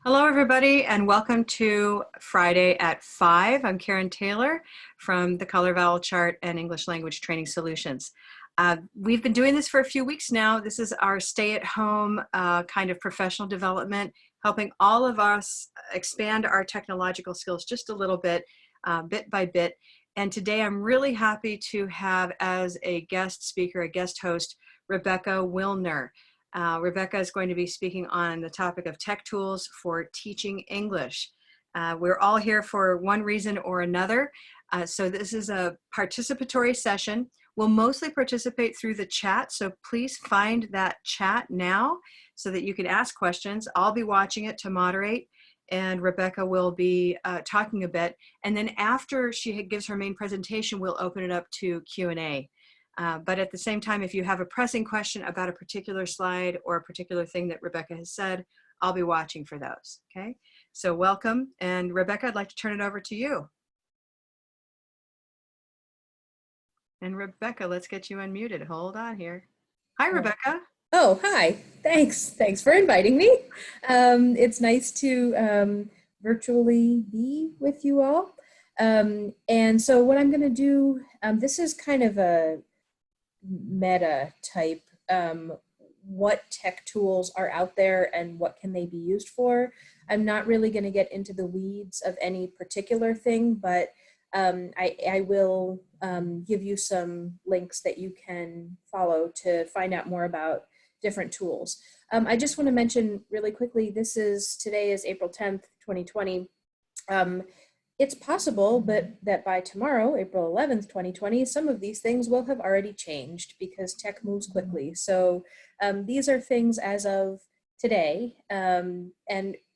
Hello, everybody, and welcome to Friday at 5. I'm Karen Taylor from the Color Vowel Chart and English Language Training Solutions. We've been doing this for a few weeks now. This is our stay-at-home kind of professional development, helping all of us expand our technological skills just a little bit, bit by bit. And today I'm really happy to have as a guest speaker, a guest host, Rebecca Wilner. Rebecca is going to be speaking on the topic of tech tools for teaching English. We're all here for one reason or another. So this is a participatory session. We'll mostly participate through the chat, so please find that chat now so that you can ask questions. I'll be watching it to moderate, and Rebecca will be talking a bit. And then after she gives her main presentation, we'll open it up to Q&A. But at the same time, if you have a pressing question about a particular slide or a particular thing that Rebecca has said, I'll be watching for those, okay? So welcome, and Rebecca, I'd like to turn it over to you. And Rebecca, let's get you unmuted. Hold on here. Hi, Rebecca. Oh, hi. Thanks for inviting me. It's nice to virtually be with you all. And so what I'm going to do, this is kind of a meta type, what tech tools are out there and what can they be used for. I'm not really going to get into the weeds of any particular thing, but I will give you some links that you can follow to find out more about different tools. I just want to mention really quickly, today is April 10th, 2020. It's possible that by tomorrow, April 11th, 2020, some of these things will have already changed because tech moves quickly. So these are things as of today. And,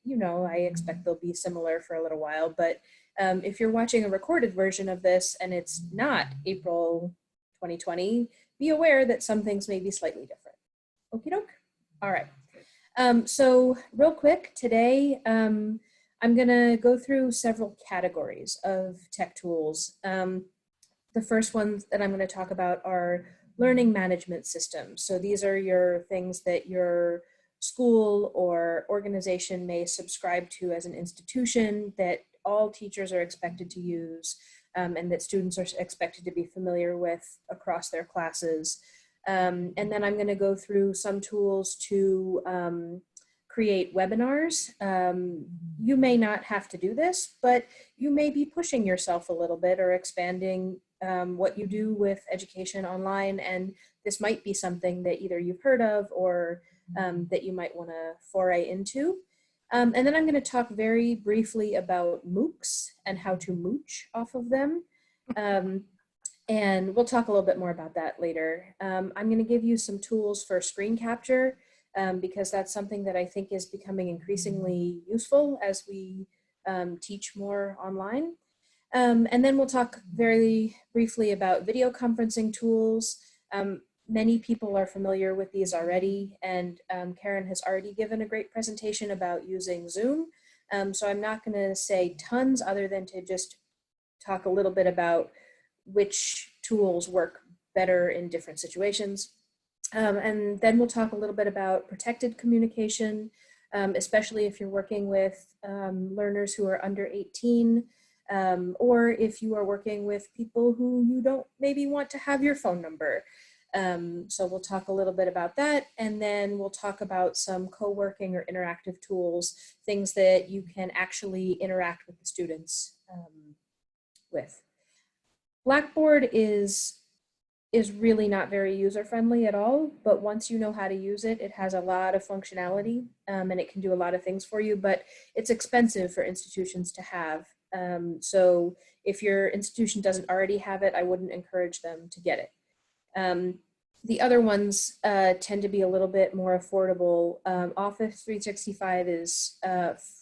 you know, I expect they'll be similar for a little while. But if you're watching a recorded version of this and it's not April 2020, be aware that some things may be slightly different. Okie doke. All right. So real quick today, I'm going to go through several categories of tech tools. The first ones that I'm going to talk about are learning management systems. So these are your things that your school or organization may subscribe to as an institution that all teachers are expected to use and that students are expected to be familiar with across their classes. And then I'm going to go through some tools to create webinars. You may not have to do this, but you may be pushing yourself a little bit or expanding what you do with education online, and this might be something that either you've heard of or that you might want to foray into. And then I'm going to talk very briefly about MOOCs and how to mooch off of them. And we'll talk a little bit more about that later. I'm going to give you some tools for screen capture, because that's something that I think is becoming increasingly useful as we teach more online. And then we'll talk very briefly about video conferencing tools. Many people are familiar with these already, and Karen has already given a great presentation about using Zoom. So I'm not going to say tons other than to just talk a little bit about which tools work better in different situations. And then we'll talk a little bit about protected communication, especially if you're working with learners who are under 18, or if you are working with people who you don't maybe want to have your phone number. So we'll talk a little bit about that, and then we'll talk about some co-working or interactive tools, things that you can actually interact with the students with. Blackboard is really not very user-friendly at all, but once you know how to use it, it has a lot of functionality and it can do a lot of things for you, but it's expensive for institutions to have. So if your institution doesn't already have it, I wouldn't encourage them to get it. The other ones tend to be a little bit more affordable. Office 365 is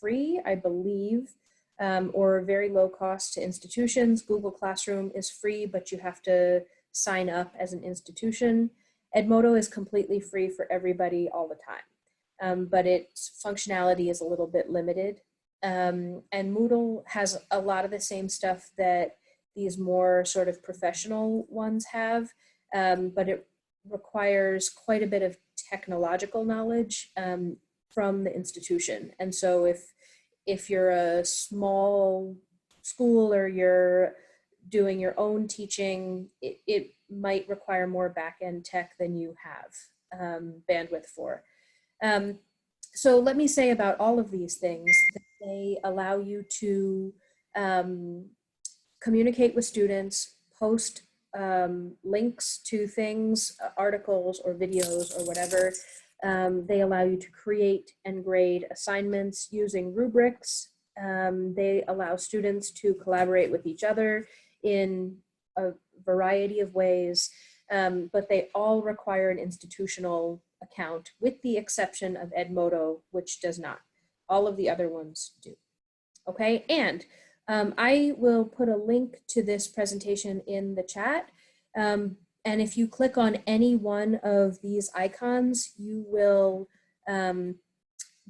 free, I believe, or very low cost to institutions. Google Classroom is free, but you have to sign up as an institution. Edmodo is completely free for everybody all the time, but its functionality is a little bit limited. And Moodle has a lot of the same stuff that these more sort of professional ones have, but it requires quite a bit of technological knowledge from the institution. And so if you're a small school or you're doing your own teaching, it might require more back-end tech than you have bandwidth for. So let me say about all of these things that they allow you to communicate with students, post links to things, articles or videos or whatever. They allow you to create and grade assignments using rubrics. They allow students to collaborate with each other in a variety of ways, but they all require an institutional account, with the exception of Edmodo, which does not. All of the other ones do. Okay, and I will put a link to this presentation in the chat. And if you click on any one of these icons, you will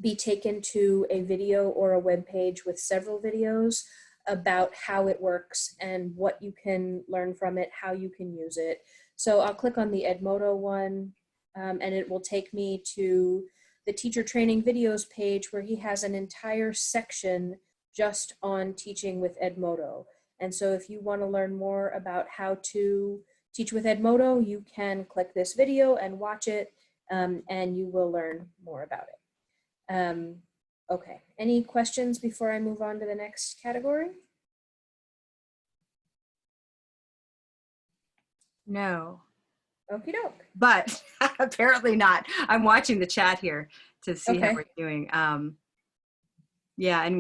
be taken to a video or a web page with several videos about how it works and what you can learn from it, how you can use it. So I'll click on the Edmodo one, and it will take me to the teacher training videos page, where he has an entire section just on teaching with Edmodo. And so if you want to learn more about how to teach with Edmodo, you can click this video and watch it, and you will learn more about it. Okay, any questions before I move on to the next category? No. Okie doke. But apparently not. I'm watching the chat here to see how Okay. we're doing. Yeah, and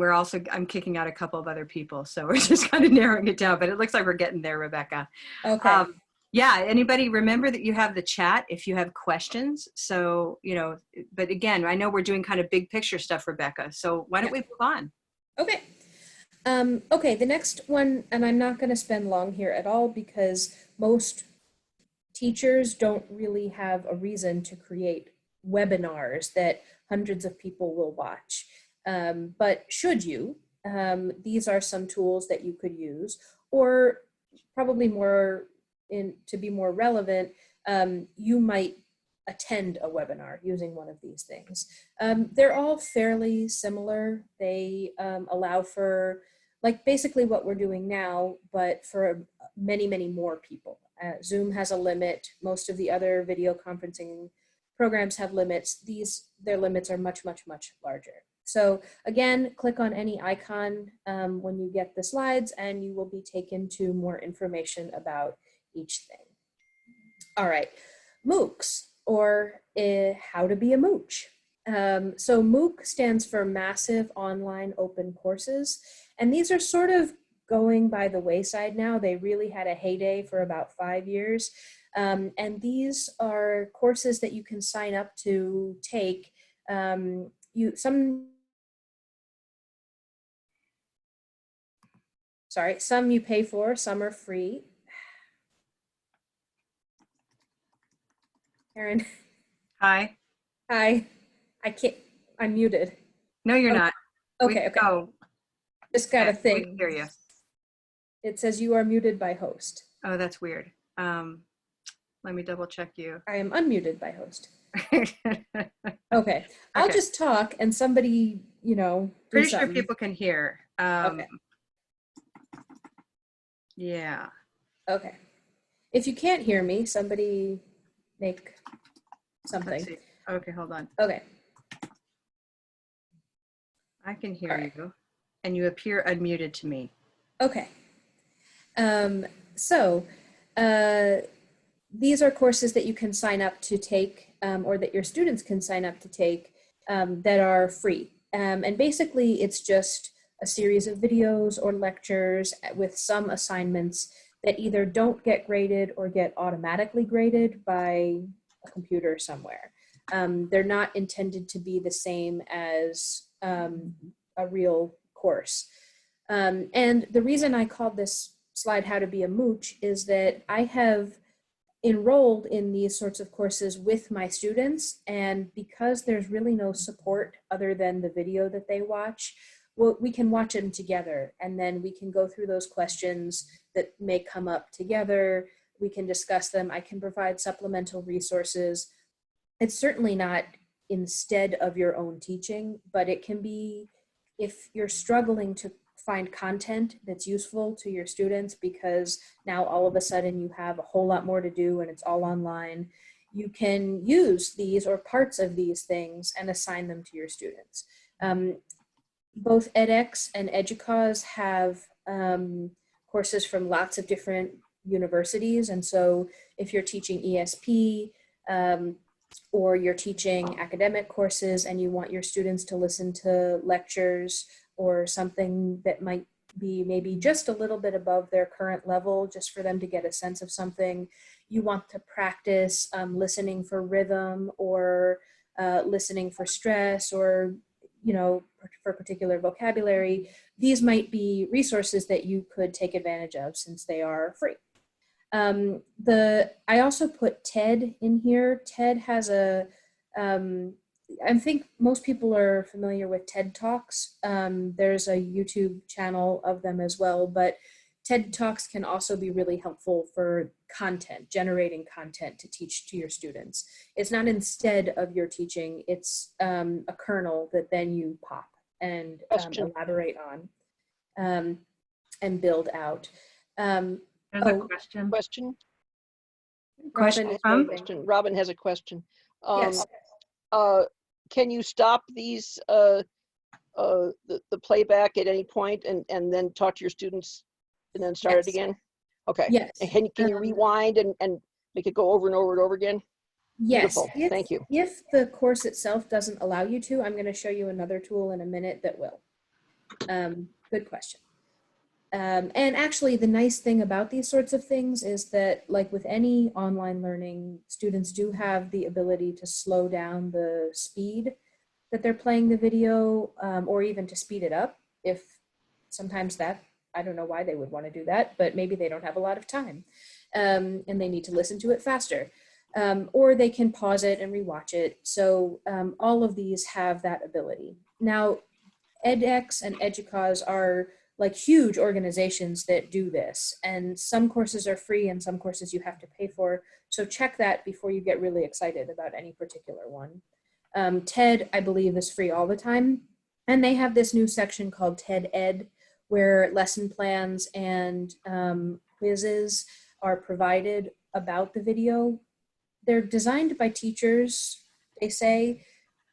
I'm kicking out a couple of other people, so we're just kind of narrowing it down, but it looks like we're getting there, Rebecca. Okay. Yeah, anybody remember that you have the chat if you have questions. So, but again, I know we're doing kind of big picture stuff, Rebecca. So why don't we move on? Okay. Okay, the next one, and I'm not going to spend long here at all because most teachers don't really have a reason to create webinars that hundreds of people will watch. But should you, these are some tools that you could use, or probably to be more relevant, you might attend a webinar using one of these things. They're all fairly similar. They allow for basically what we're doing now, but for many, many more people. Zoom has a limit. Most of the other video conferencing programs have limits. Their limits are much, much, much larger. So again, click on any icon when you get the slides, and you will be taken to more information about each thing. All right, MOOCs, or how to be a mooch. So MOOC stands for Massive Online Open Courses, and these are sort of going by the wayside now. They really had a heyday for about 5 years. And these are courses that you can sign up to take. Some you pay for, some are free. Erin. Hi. Hi. I'm muted. No, you're not. Okay, okay. Oh. Just got a thing. We can hear you. It says you are muted by host. Oh, that's weird. Let me double check you. I am unmuted by host. Okay. I'll just talk and somebody, Pretty sure people can hear. Okay. Yeah. Okay. If you can't hear me, somebody make something. Let's see. Okay, hold on. Okay. I can hear you, and you appear unmuted to me. Okay. These are courses that you can sign up to take, or that your students can sign up to take, that are free. And basically, it's just a series of videos or lectures with some assignments that either don't get graded or get automatically graded by a computer somewhere. They're not intended to be the same as a real course. And the reason I called this slide How to Be a Mooch is that I have enrolled in these sorts of courses with my students, and because there's really no support other than the video that they watch, well, we can watch them together, and then we can go through those questions that may come up together. We can discuss them. I can provide supplemental resources. It's certainly not instead of your own teaching, but it can be if you're struggling to find content that's useful to your students because now all of a sudden you have a whole lot more to do and it's all online. You can use these or parts of these things and assign them to your students. Both edX and EDUCAUSE have courses from lots of different universities. And so if you're teaching ESP or you're teaching academic courses and you want your students to listen to lectures or something that might be maybe just a little bit above their current level, just for them to get a sense of something, you want to practice listening for rhythm or listening for stress or, you know, for particular vocabulary, these might be resources that you could take advantage of since they are free. I also put TED in here. TED has a, I think most people are familiar with TED Talks. There's a YouTube channel of them as well, but TED Talks can also be really helpful for content, generating content to teach to your students. It's not instead of your teaching, it's a kernel that then you pop and elaborate on and build out. There's a question. Robin has a question. Yes. Can you stop these the playback at any point and then talk to your students and then start it again? Okay. Yes. And can you rewind and make it go over and over and over again? Yes. Beautiful. Thank you. If the course itself doesn't allow you to, I'm going to show you another tool in a minute that will. Good question. And actually, the nice thing about these sorts of things is that, like with any online learning, students do have the ability to slow down the speed that they're playing the video, or even to speed it up. If sometimes that, I don't know why they would want to do that, but maybe they don't have a lot of time and they need to listen to it faster. Or they can pause it and rewatch it. So all of these have that ability. Now, edX and EDUCAUSE are like huge organizations that do this, and some courses are free and some courses you have to pay for. So check that before you get really excited about any particular one. TED, I believe, is free all the time. And they have this new section called TED Ed, where lesson plans and quizzes are provided about the video. They're designed by teachers, they say.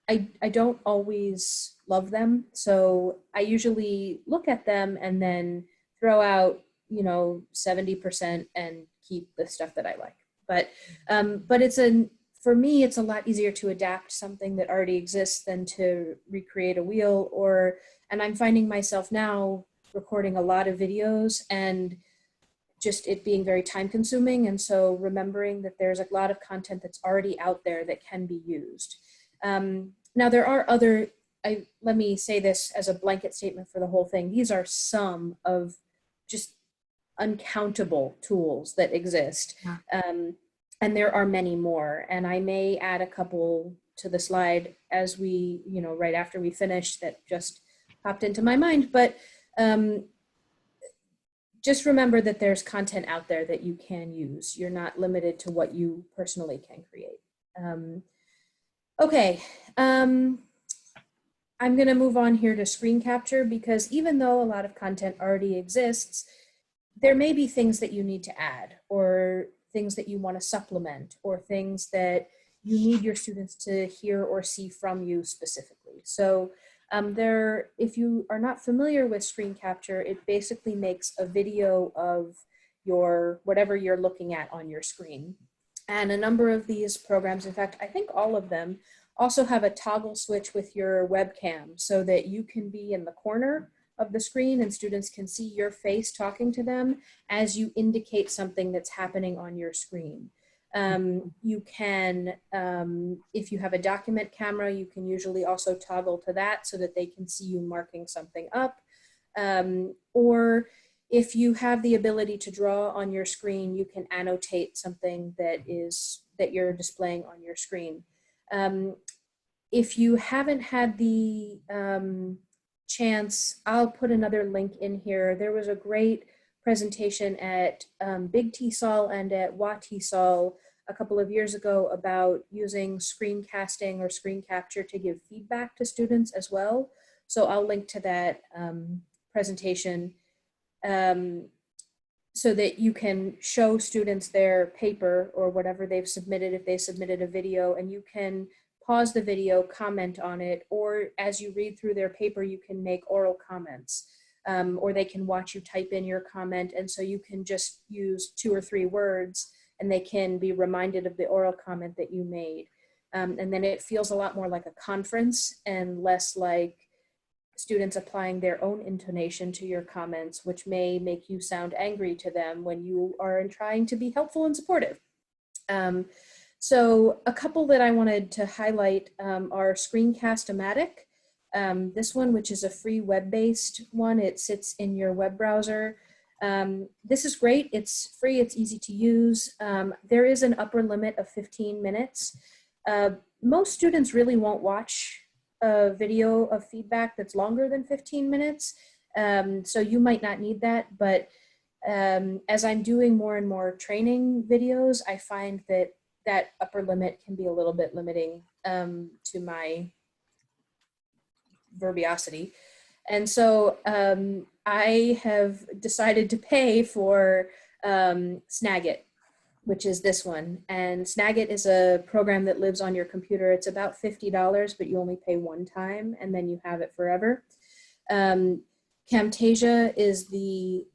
I don't always love them, so I usually look at them and then throw out, you know, 70% and keep the stuff that I like. But for me, it's a lot easier to adapt something that already exists than to recreate a wheel. And I'm finding myself now recording a lot of videos and just it being very time consuming. And so remembering that there's a lot of content that's already out there that can be used. Now there are other, let me say this as a blanket statement for the whole thing. These are some of just uncountable tools that exist. Yeah. And there are many more. And I may add a couple to the slide as we, you know, right after we finish that just popped into my mind. But just remember that there's content out there that you can use. You're not limited to what you personally can create. Okay, I'm going to move on here to screen capture because even though a lot of content already exists, there may be things that you need to add or things that you want to supplement or things that you need your students to hear or see from you specifically. So if you are not familiar with screen capture, it basically makes a video of whatever you're looking at on your screen. And a number of these programs, in fact, I think all of them, also have a toggle switch with your webcam so that you can be in the corner of the screen and students can see your face talking to them as you indicate something that's happening on your screen. You can, if you have a document camera, you can usually also toggle to that so that they can see you marking something up. Or if you have the ability to draw on your screen, you can annotate something that you're displaying on your screen. If you haven't had the chance, I'll put another link in here. There was a great presentation at Big TESOL and at WA TESOL a couple of years ago about using screencasting or screen capture to give feedback to students as well. So I'll link to that presentation so that you can show students their paper or whatever they've submitted if they submitted a video, and you can pause the video, comment on it, or as you read through their paper, you can make oral comments, or they can watch you type in your comment, and so you can just use 2 or 3 words and they can be reminded of the oral comment that you made. And then it feels a lot more like a conference and less like students applying their own intonation to your comments, which may make you sound angry to them when you are trying to be helpful and supportive. So a couple that I wanted to highlight are Screencast-O-Matic. This one, which is a free web-based one, it sits in your web browser. This is great, it's free, it's easy to use. There is an upper limit of 15 minutes. Most students really won't watch a video of feedback that's longer than 15 minutes. So you might not need that, but as I'm doing more and more training videos, I find that that upper limit can be a little bit limiting to my verbiosity. And so I have decided to pay for Snagit, which is this one. And Snagit is a program that lives on your computer. It's about $50, but you only pay one time and then you have it forever. Camtasia is the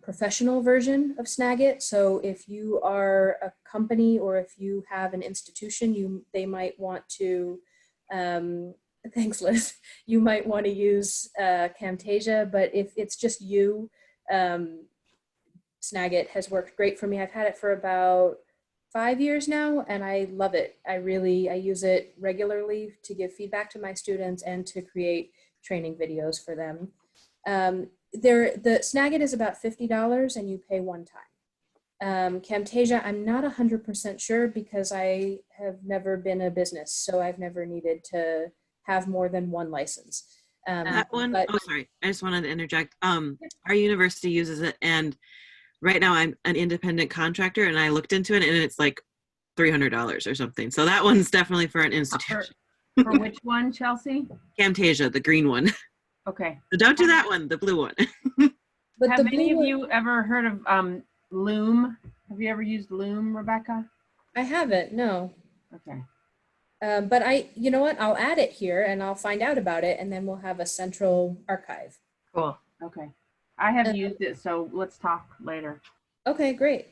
professional version of Snagit. So if you are a company or if you have an institution, they might want to, thanks Liz, you might want to use Camtasia, but if it's just you, Snagit has worked great for me. I've had it for about 5 years now and I love it. I use it regularly to give feedback to my students and to create training videos for them. The Snagit is about $50 and you pay one time. Camtasia, I'm not 100% sure because I have never been a business, so I've never needed to have more than one license. That one, oh sorry, I just wanted to interject. Our university uses it, and right now I'm an independent contractor and I looked into it and it's like $300 or something. So that one's definitely for an institution. For which one, Chelsea? Camtasia, the green one. Okay. So don't do that one, the blue one. But Have any of you ever heard of Loom? Have you ever used Loom, Rebecca? I haven't, no. Okay. But you know what, I'll add it here and I'll find out about it and then we'll have a central archive. Cool. Okay. I have used it, so let's talk later. Okay, great.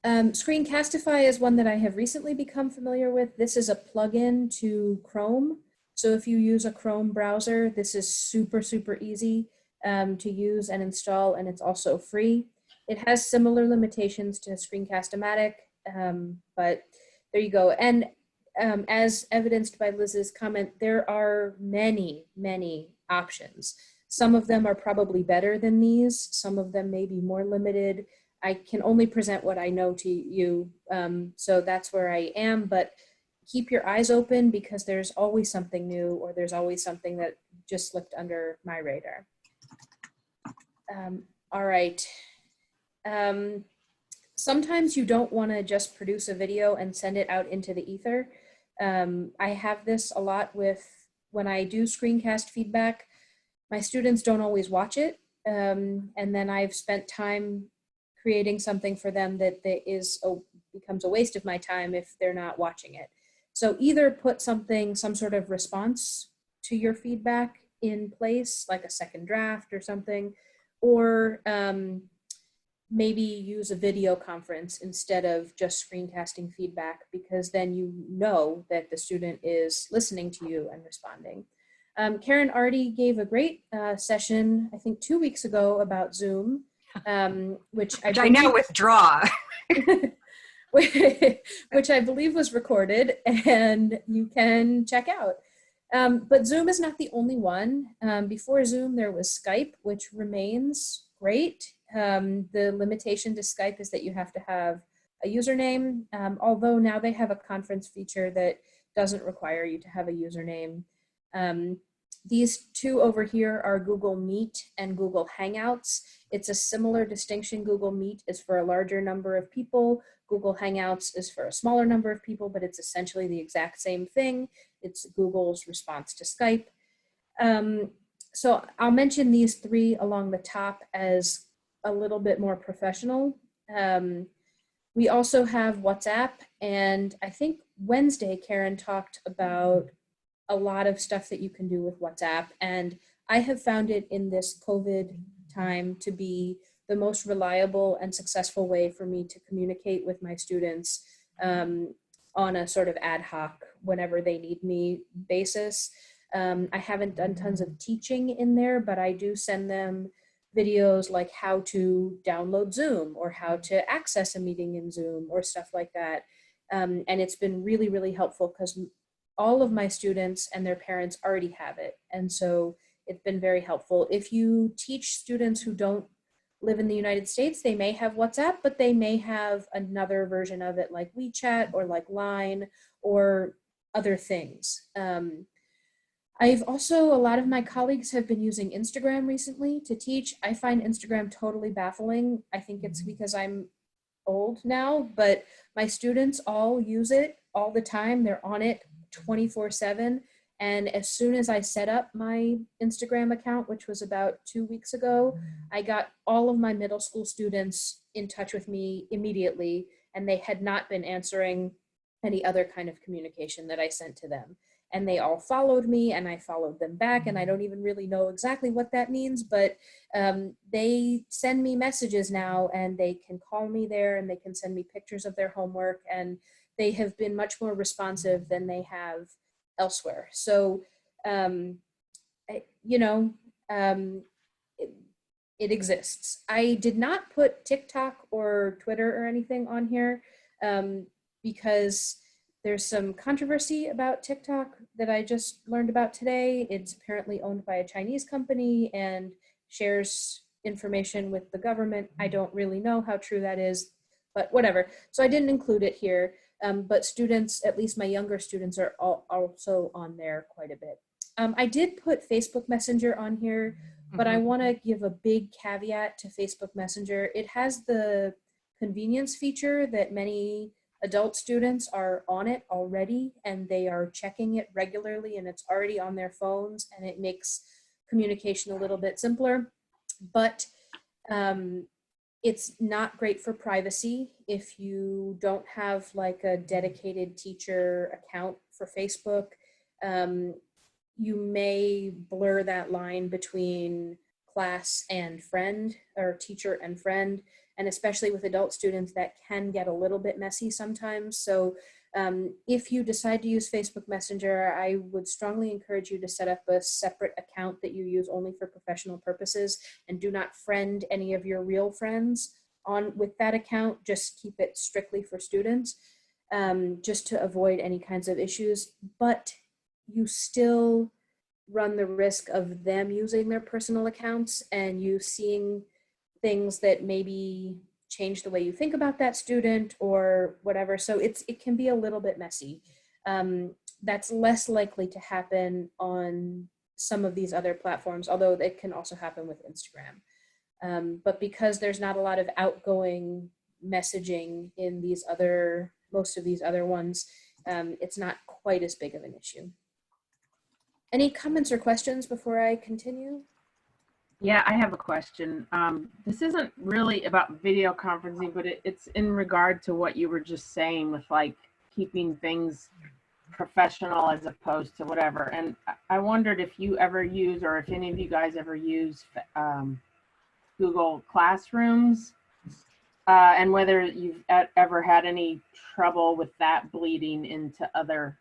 Screencastify is one that I have recently become familiar with. This is a plugin to Chrome. So if you use a Chrome browser, this is super, super easy to use and install, and it's also free. It has similar limitations to Screencast-O-Matic, but there you go. And as evidenced by Liz's comment, there are many, many options. Some of them are probably better than these. Some of them may be more limited. I can only present what I know to you. So that's where I am, but keep your eyes open because there's always something new or there's always something that just slipped under my radar. All right. Sometimes you don't want to just produce a video and send it out into the ether. I have this a lot with when I do screencast feedback. My students don't always watch it, and then I've spent time creating something for them that becomes a waste of my time if they're not watching it. So either put some sort of response to your feedback in place, like a second draft or something, or maybe use a video conference instead of just screencasting feedback, because then you know that the student is listening to you and responding. Karen already gave a great session, I think 2 weeks ago, about Zoom, which I now withdraw. which I believe was recorded and you can check out. But Zoom is not the only one. Before Zoom, there was Skype, which remains great. The limitation to Skype is that you have to have a username, although now they have a conference feature that doesn't require you to have a username. These two over here are Google Meet and Google Hangouts. It's a similar distinction. Google Meet is for a larger number of people. Google Hangouts is for a smaller number of people, but it's essentially the exact same thing. It's Google's response to Skype. So I'll mention these three along the top as a little bit more professional. We also have WhatsApp, and I think Wednesday Karen talked about a lot of stuff that you can do with WhatsApp, and I have found it in this COVID time to be the most reliable and successful way for me to communicate with my students on a sort of ad hoc, whenever they need me basis. I haven't done tons of teaching in there, but I do send them videos like how to download Zoom or how to access a meeting in Zoom or stuff like that. And it's been really, really helpful because all of my students and their parents already have it. And so it's been very helpful. If you teach students who don't live in the United States, they may have WhatsApp, but they may have another version of it like WeChat or like Line or other things. I've also, a lot of my colleagues have been using Instagram recently to teach. I find Instagram totally baffling. I think it's because I'm old now, but my students all use it all the time. They're on it 24/7. And as soon as I set up my Instagram account, which was about 2 weeks ago, I got all of my middle school students in touch with me immediately, and they had not been answering any other kind of communication that I sent to them. And they all followed me, and I followed them back, and I don't even really know exactly what that means, but they send me messages now, and they can call me there, and they can send me pictures of their homework, and they have been much more responsive than they have elsewhere. So, you know, it exists. I did not put TikTok or Twitter or anything on here because there's some controversy about TikTok that I just learned about today. It's apparently owned by a Chinese company and shares information with the government. I don't really know how true that is, but whatever. So I didn't include it here. But students, at least my younger students, are also on there quite a bit. I did put Facebook Messenger on here, but I want to give a big caveat to Facebook Messenger. It has the convenience feature that many adult students are on it already, and they are checking it regularly, and it's already on their phones, and it makes communication a little bit simpler. But it's not great for privacy if you don't have like a dedicated teacher account for Facebook. You may blur that line between class and friend, or teacher and friend, and especially with adult students, that can get a little bit messy sometimes. So if you decide to use Facebook Messenger, I would strongly encourage you to set up a separate account that you use only for professional purposes, and do not friend any of your real friends on with that account. Just keep it strictly for students, just to avoid any kinds of issues. But you still run the risk of them using their personal accounts and you seeing things that maybe change the way you think about that student or whatever. So it can be a little bit messy. That's less likely to happen on some of these other platforms, although it can also happen with Instagram. But because there's not a lot of outgoing messaging in most of these other ones, it's not quite as big of an issue. Any comments or questions before I continue? Yeah, I have a question. This isn't really about video conferencing, but it's in regard to what you were just saying with like keeping things professional as opposed to whatever. And I wondered if you ever use, or if any of you guys ever use Google Classrooms, and whether you've ever had any trouble with that bleeding into other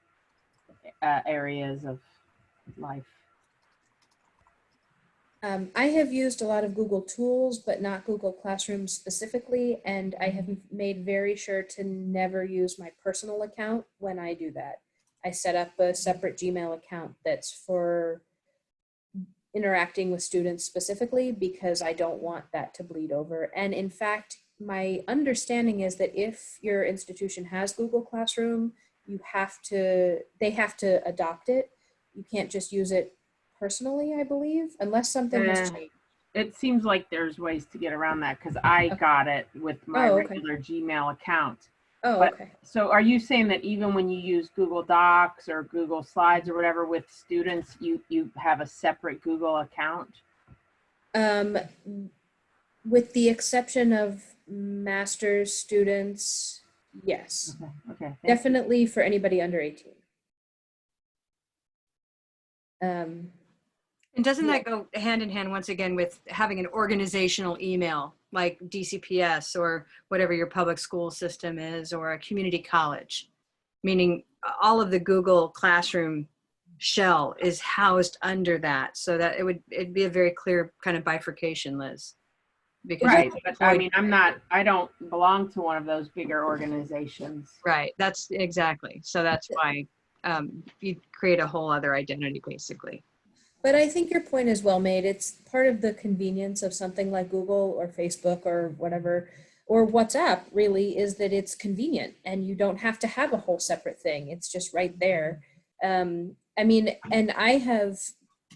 areas of life. I have used a lot of Google Tools, but not Google Classroom specifically, and I have made very sure to never use my personal account when I do that. I set up a separate Gmail account that's for interacting with students specifically, because I don't want that to bleed over. And in fact, my understanding is that if your institution has Google Classroom, they have to adopt it. You can't just use it personally, I believe, unless something has changed. It seems like there's ways to get around that because I got it with my Oh, okay. regular Gmail account. Oh, But okay. so are you saying that even when you use Google Docs or Google Slides or whatever with students, you have a separate Google account? With the exception of master's students, yes. Okay. Definitely for anybody under 18. And doesn't that go hand in hand once again with having an organizational email like DCPS or whatever your public school system is, or a community college? Meaning all of the Google Classroom shell is housed under that, so that it'd be a very clear kind of bifurcation, Liz. Because Right, but I mean, I don't belong to one of those bigger organizations. right, that's exactly. So that's why you create a whole other identity, basically. But I think your point is well made. It's part of the convenience of something like Google or Facebook or whatever, or WhatsApp really, is that it's convenient and you don't have to have a whole separate thing. It's just right there. I mean, and I have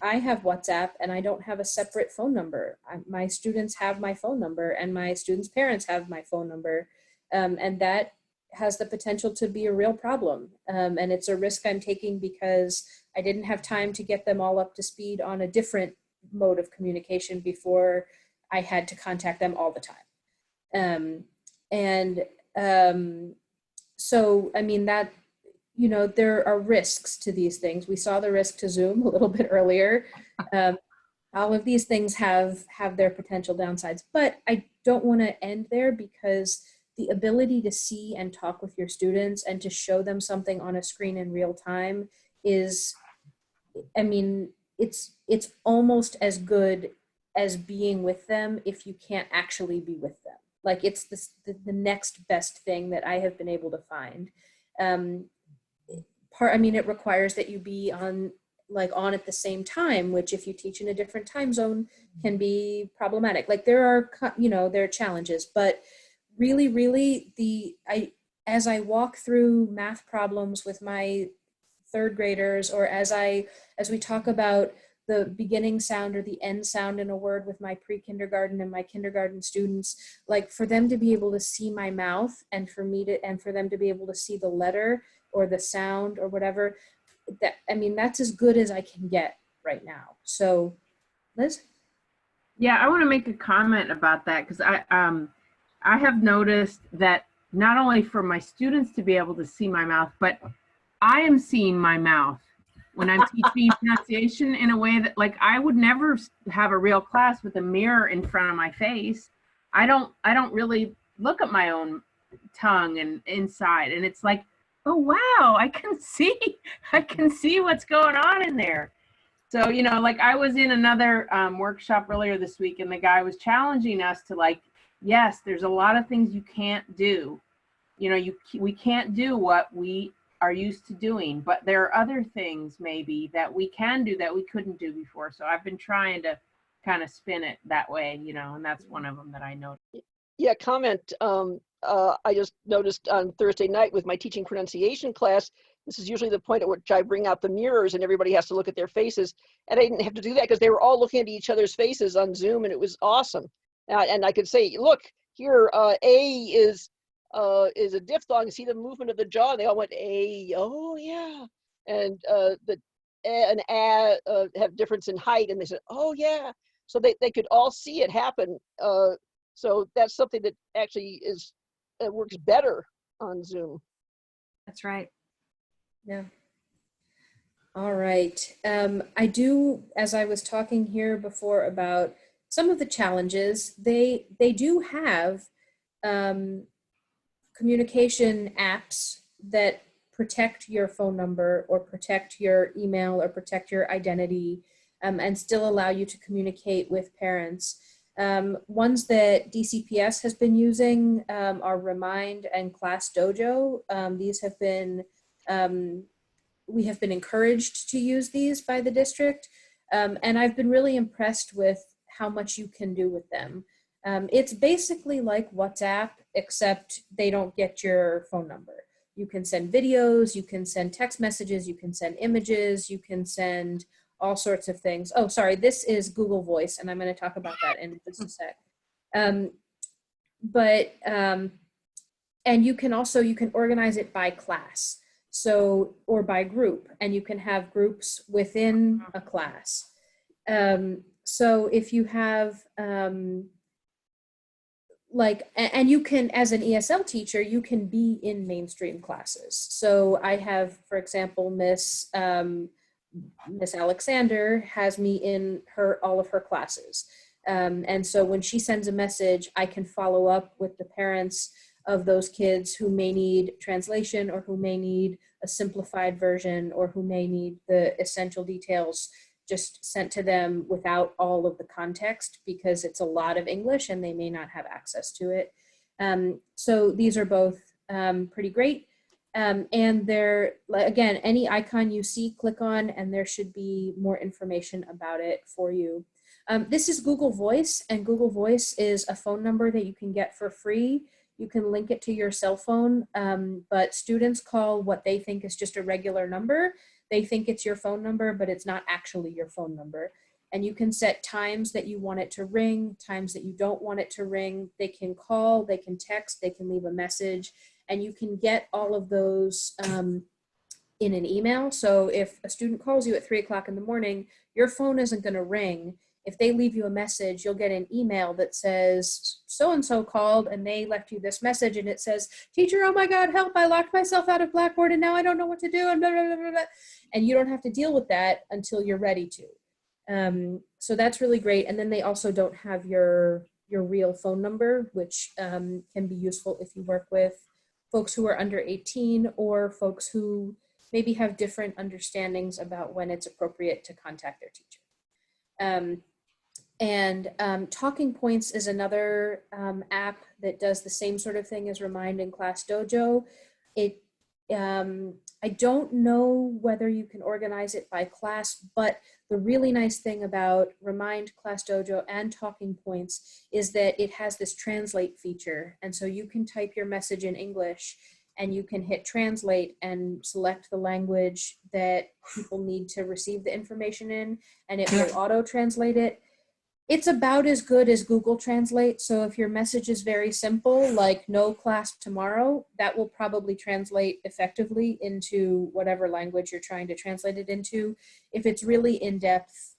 WhatsApp and I don't have a separate phone number. My students have my phone number and my students' parents have my phone number. And that has the potential to be a real problem. And it's a risk I'm taking because I didn't have time to get them all up to speed on a different mode of communication before I had to contact them all the time. So, I mean, that, you know, there are risks to these things. We saw the risk to Zoom a little bit earlier. All of these things have their potential downsides, but I don't want to end there, because the ability to see and talk with your students and to show them something on a screen in real time is, I mean, it's almost as good as being with them if you can't actually be with them. Like, it's the next best thing that I have been able to find. I mean, it requires that you be on at the same time, which if you teach in a different time zone can be problematic. Like, there are, you know, there are challenges, but really as I walk through math problems with my third graders, or as we talk about the beginning sound or the end sound in a word with my pre-kindergarten and my kindergarten students, like, for them to be able to see my mouth and for them to be able to see the letter or the sound or whatever, that, I mean, that's as good as I can get right now. So, Liz? Yeah, I want to make a comment about that, because I have noticed that not only for my students to be able to see my mouth, but I am seeing my mouth when I'm teaching pronunciation in a way that, like, I would never have a real class with a mirror in front of my face. I don't really look at my own tongue and inside, and it's like, oh wow, I can see what's going on in there. So, you know, like, I was in another workshop earlier this week, and the guy was challenging us to, like, yes, there's a lot of things you can't do. You know, we can't do what we are used to doing, but there are other things maybe that we can do that we couldn't do before. So I've been trying to kind of spin it that way, you know, and that's one of them that I noticed. Yeah, comment. I just noticed on Thursday night with my teaching pronunciation class, this is usually the point at which I bring out the mirrors and everybody has to look at their faces. And I didn't have to do that because they were all looking at each other's faces on Zoom, and it was awesome. And I could say, look, here, A is a diphthong. See the movement of the jaw? And they all went A. Oh yeah. And the and A have difference in height, and they said, oh yeah. So they could all see it happen. So that's something that actually works better on Zoom. That's right. Yeah. All right. I do, as I was talking here before about some of the challenges, they do have communication apps that protect your phone number or protect your email or protect your identity, and still allow you to communicate with parents. Ones that DCPS has been using are Remind and Class Dojo. These have been, we have been encouraged to use these by the district, and I've been really impressed with how much you can do with them. It's basically like WhatsApp, except they don't get your phone number. You can send videos, you can send text messages, you can send images, you can send all sorts of things. Oh, sorry, this is Google Voice, and I'm going to talk about that in just a sec. And you can organize it by class, so, or by group, and you can have groups within a class. So if you have, and you can, as an ESL teacher, you can be in mainstream classes. So I have, for example, Miss Alexander has me in all of her classes. And so when she sends a message, I can follow up with the parents of those kids who may need translation, or who may need a simplified version, or who may need the essential details just sent to them without all of the context, because it's a lot of English and they may not have access to it. So these are both pretty great. And they're, again, any icon you see, click on, and there should be more information about it for you. This is Google Voice, and Google Voice is a phone number that you can get for free. You can link it to your cell phone, but students call what they think is just a regular number. They think it's your phone number, but it's not actually your phone number. And you can set times that you want it to ring, times that you don't want it to ring. They can call, they can text, they can leave a message, and you can get all of those in an email. So if a student calls you at 3 o'clock in the morning, your phone isn't going to ring. If they leave you a message, you'll get an email that says, so-and-so called and they left you this message, and it says, teacher, oh my God, help, I locked myself out of Blackboard and now I don't know what to do, and blah, blah, blah, blah, blah. And you don't have to deal with that until you're ready to. So that's really great. And then they also don't have your real phone number, which can be useful if you work with folks who are under 18, or folks who maybe have different understandings about when it's appropriate to contact their teacher. Talking Points is another app that does the same sort of thing as Remind and Class Dojo. I don't know whether you can organize it by class, but the really nice thing about Remind, Class Dojo, and Talking Points is that it has this translate feature. And so you can type your message in English and you can hit translate and select the language that people need to receive the information in, and it will auto-translate it. It's about as good as Google Translate. So if your message is very simple, like no class tomorrow, that will probably translate effectively into whatever language you're trying to translate it into. If it's really in-depth,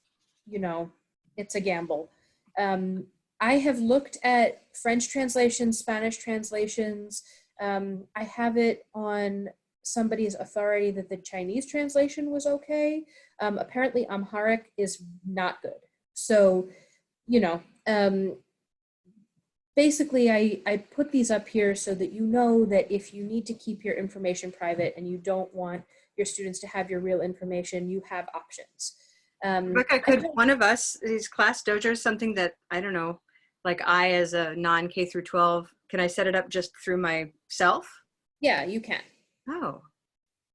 you know, it's a gamble. I have looked at French translations, Spanish translations. I have it on somebody's authority that the Chinese translation was okay. Apparently Amharic is not good. So, you know, basically I put these up here so that you know that if you need to keep your information private and you don't want your students to have your real information, you have options. Rebecca, could one of us, is Class Dojo something that, I don't know, like I as a non-K through 12, can I set it up just through myself? Yeah, you can. Oh.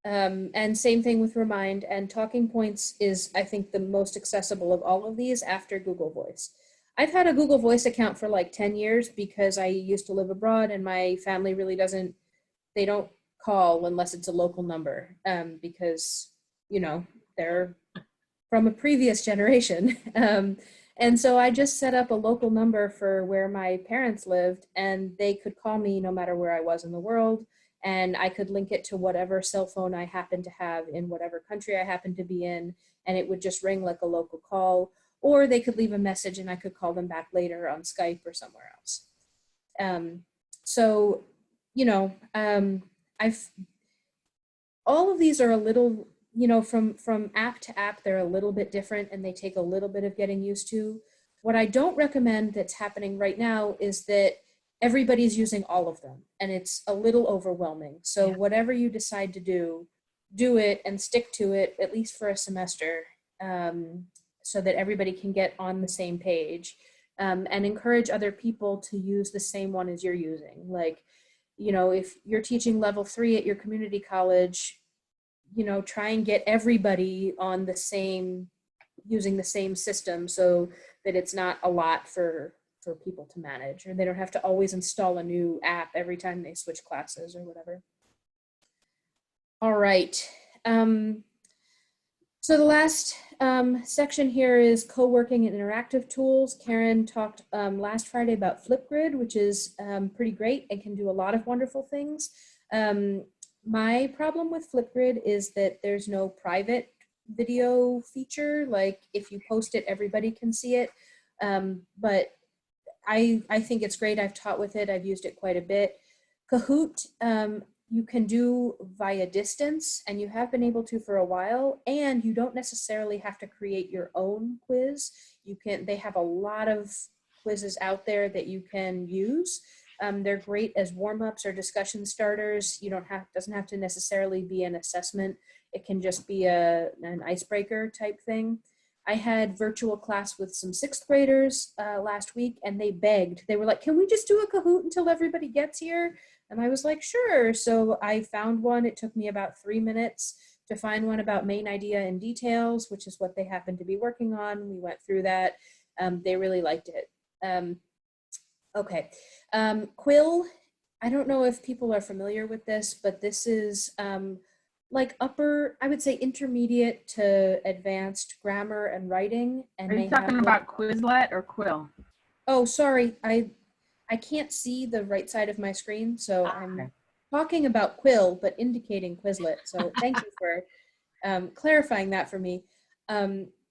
And same thing with Remind, and Talking Points is, I think, the most accessible of all of these after Google Voice. I've had a Google Voice account for like 10 years because I used to live abroad and my family really they don't call unless it's a local number because, you know, they're from a previous generation. And so I just set up a local number for where my parents lived, and they could call me no matter where I was in the world. And I could link it to whatever cell phone I happened to have in whatever country I happened to be in, and it would just ring like a local call, or they could leave a message and I could call them back later on Skype or somewhere else. So, you know, all of these are a little, you know, from app to app, they're a little bit different and they take a little bit of getting used to. What I don't recommend that's happening right now is that everybody's using all of them and it's a little overwhelming. So whatever you decide to do it and stick to it, at least for a semester, so that everybody can get on the same page, and encourage other people to use the same one as you're using. Like, you know, if you're teaching level 3 at your community college, you know, try and get everybody on the same, using the same system so that it's not a lot for people to manage, or they don't have to always install a new app every time they switch classes or whatever. All right. So the last section here is co-working and interactive tools. Karen talked last Friday about Flipgrid, which is pretty great and can do a lot of wonderful things. My problem with Flipgrid is that there's no private video feature. Like if you post it, everybody can see it. But I think it's great. I've taught with it. I've used it quite a bit. Kahoot, you can do via distance, and you have been able to for a while, and you don't necessarily have to create your own quiz. They have a lot of quizzes out there that you can use. They're great as warm-ups or discussion starters. Doesn't have to necessarily be an assessment. It can just be an icebreaker type thing. I had virtual class with some 6th graders last week, and they begged. They were like, can we just do a Kahoot until everybody gets here? And I was like, sure. So I found one. It took me about 3 minutes to find one about main idea and details, which is what they happen to be working on. We went through that. They really liked it. Okay. Quill, I don't know if people are familiar with this, but this is like upper, I would say intermediate to advanced grammar and writing. And Are you talking about Quizlet or Quill? Oh, sorry. I can't see the right side of my screen, so I'm talking about Quill, but indicating Quizlet. So thank you for clarifying that for me.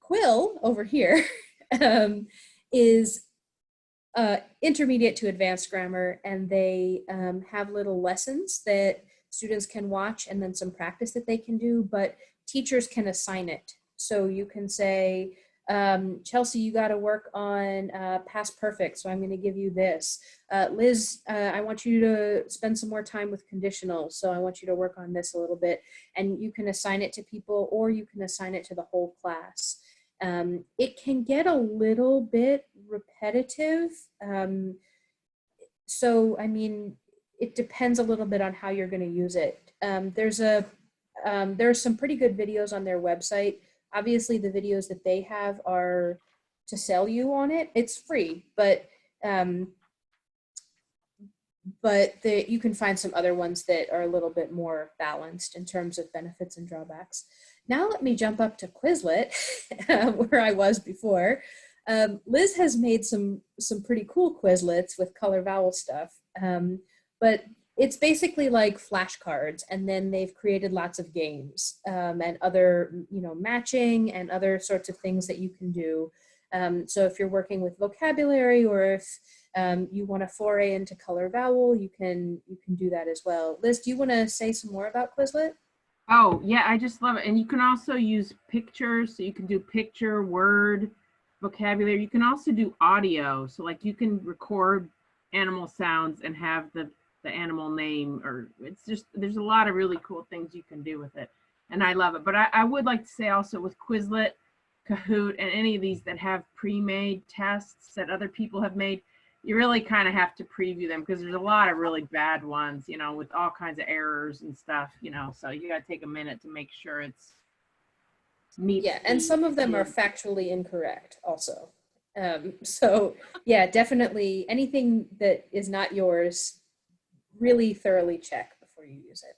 Quill over here is intermediate to advanced grammar, and they have little lessons that students can watch and then some practice that they can do, but teachers can assign it. So you can say, Chelsea, you got to work on past perfect, so I'm going to give you this. Liz, I want you to spend some more time with conditional, so I want you to work on this a little bit. And you can assign it to people, or you can assign it to the whole class. It can get a little bit repetitive. So, I mean, it depends a little bit on how you're going to use it. There's some pretty good videos on their website. Obviously, the videos that they have are to sell you on it. It's free, but you can find some other ones that are a little bit more balanced in terms of benefits and drawbacks. Now let me jump up to Quizlet, where I was before. Liz has made some pretty cool Quizlets with color vowel stuff, but it's basically like flashcards, and then they've created lots of games and other, matching and other sorts of things that you can do. So if you're working with vocabulary, or if you want to foray into color vowel, you can do that as well. Liz, do you want to say some more about Quizlet? Oh, yeah, I just love it. And you can also use pictures. So you can do picture, word, vocabulary. You can also do audio. So like you can record animal sounds and have the animal name, or it's just, there's a lot of really cool things you can do with it. And I love it. But I would like to say also with Quizlet, Kahoot, and any of these that have pre-made tests that other people have made, you really kind of have to preview them, because there's a lot of really bad ones, with all kinds of errors and stuff, so you got to take a minute to make sure it's meets. Yeah, and some of them are factually incorrect also. So yeah, definitely anything that is not yours, really thoroughly check before you use it.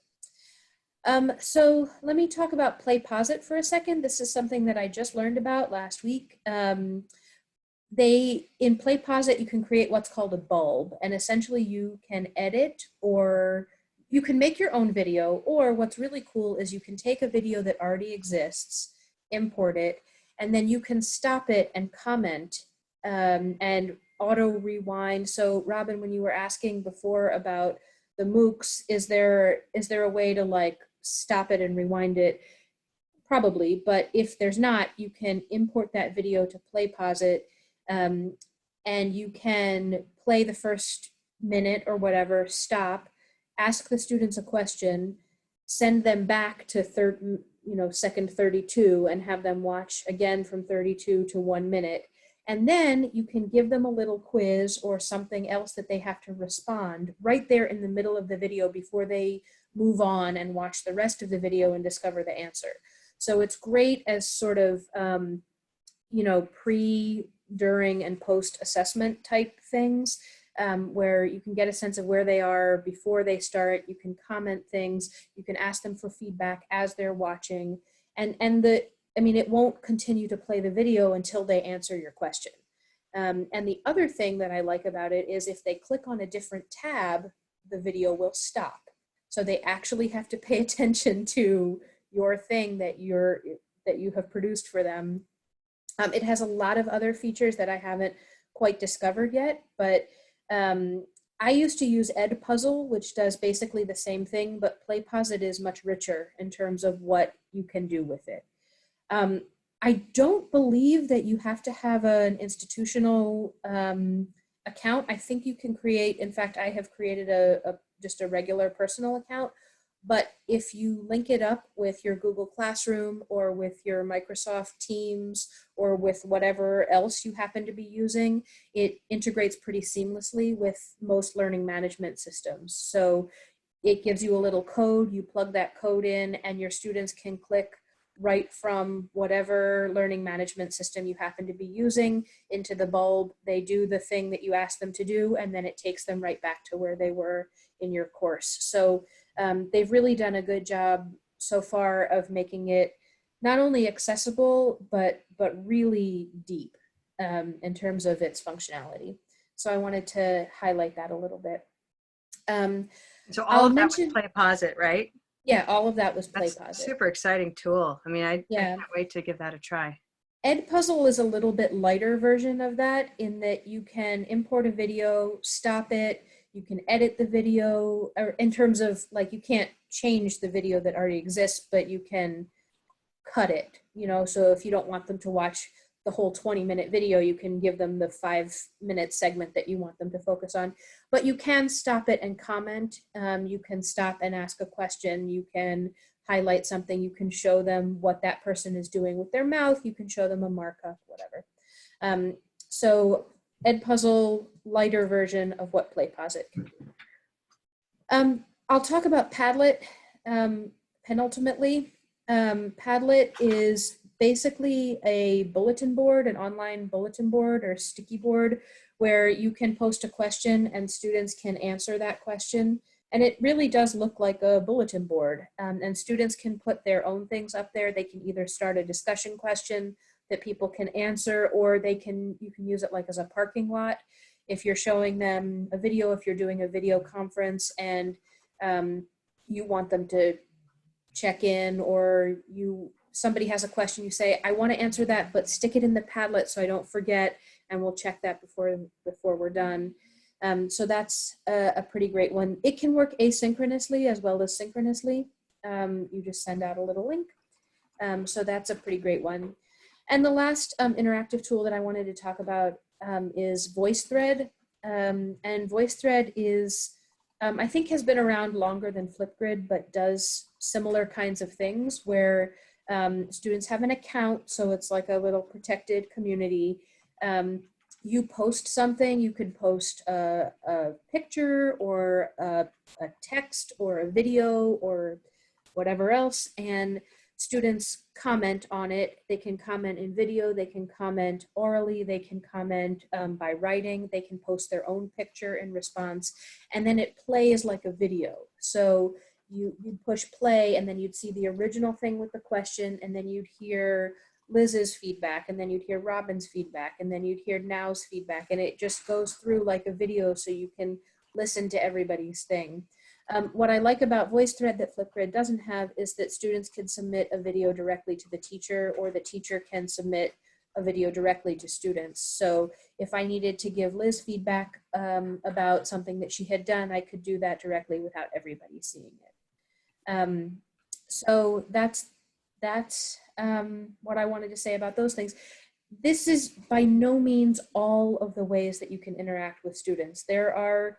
So let me talk about Play Pause It for a second. This is something that I just learned about last week. In Play Pause It, you can create what's called a bulb, and essentially you can edit, or you can make your own video, or what's really cool is you can take a video that already exists, import it, and then you can stop it and comment and auto rewind. So Robin, when you were asking before about the MOOCs, is there a way to like stop it and rewind it? Probably, but if there's not, you can import that video to Play Pause It, and you can play the first minute or whatever, stop, ask the students a question, send them back to second 32, and have them watch again from 32 to 1 minute. And then you can give them a little quiz or something else that they have to respond right there in the middle of the video before they move on and watch the rest of the video and discover the answer. So it's great as sort of, pre, during, and post assessment type things, where you can get a sense of where they are before they start. You can comment things, you can ask them for feedback as they're watching. And the I mean, it won't continue to play the video until they answer your question. And the other thing that I like about it is if they click on a different tab, the video will stop. So they actually have to pay attention to your thing that you have produced for them. It has a lot of other features that I haven't quite discovered yet, but I used to use Edpuzzle, which does basically the same thing, but PlayPosit is much richer in terms of what you can do with it. I don't believe that you have to have an institutional account. I think you can create, in fact, I have created just a regular personal account, but if you link it up with your Google Classroom or with your Microsoft Teams or with whatever else you happen to be using, it integrates pretty seamlessly with most learning management systems. So it gives you a little code, you plug that code in, and your students can click right from whatever learning management system you happen to be using into the bulb. They do the thing that you ask them to do, and then it takes them right back to where they were in your course. So they've really done a good job so far of making it not only accessible, but really deep in terms of its functionality. So I wanted to highlight that a little bit. So all of that was PlayPosit, right? Yeah, all of that was PlayPosit. That's a super exciting tool. I mean, I can't wait to give that a try. Edpuzzle is a little bit lighter version of that in that you can import a video, stop it, you can edit the video, or in terms of like you can't change the video that already exists, but you can cut it, you know, so if you don't want them to watch the whole 20-minute video, you can give them the 5-minute segment that you want them to focus on. But you can stop it and comment. You can stop and ask a question. You can highlight something. You can show them what that person is doing with their mouth. You can show them a markup, whatever. So Edpuzzle, lighter version of what PlayPosit can do. I'll talk about Padlet penultimately. Padlet is basically a bulletin board, an online bulletin board or sticky board where you can post a question and students can answer that question. And it really does look like a bulletin board. And students can put their own things up there. They can either start a discussion question that people can answer, or you can use it like as a parking lot. If you're showing them a video, if you're doing a video conference and you want them to check in, or somebody has a question, you say, I want to answer that, but stick it in the Padlet so I don't forget, and we'll check that before we're done. So that's a pretty great one. It can work asynchronously as well as synchronously. You just send out a little link. So that's a pretty great one. And the last interactive tool that I wanted to talk about is VoiceThread. And VoiceThread is, I think has been around longer than Flipgrid, but does similar kinds of things where students have an account, so it's like a little protected community. You post something, you can post a picture or a text or a video or whatever else, and students comment on it. They can comment in video, they can comment orally, they can comment by writing, they can post their own picture in response, and then it plays like a video. So you'd push play and then you'd see the original thing with the question, and then you'd hear Liz's feedback, and then you'd hear Robin's feedback, and then you'd hear Now's feedback, and it just goes through like a video so you can listen to everybody's thing. What I like about VoiceThread that Flipgrid doesn't have is that students can submit a video directly to the teacher, or the teacher can submit a video directly to students. So if I needed to give Liz feedback about something that she had done, I could do that directly without everybody seeing it. So that's what I wanted to say about those things. This is by no means all of the ways that you can interact with students. There are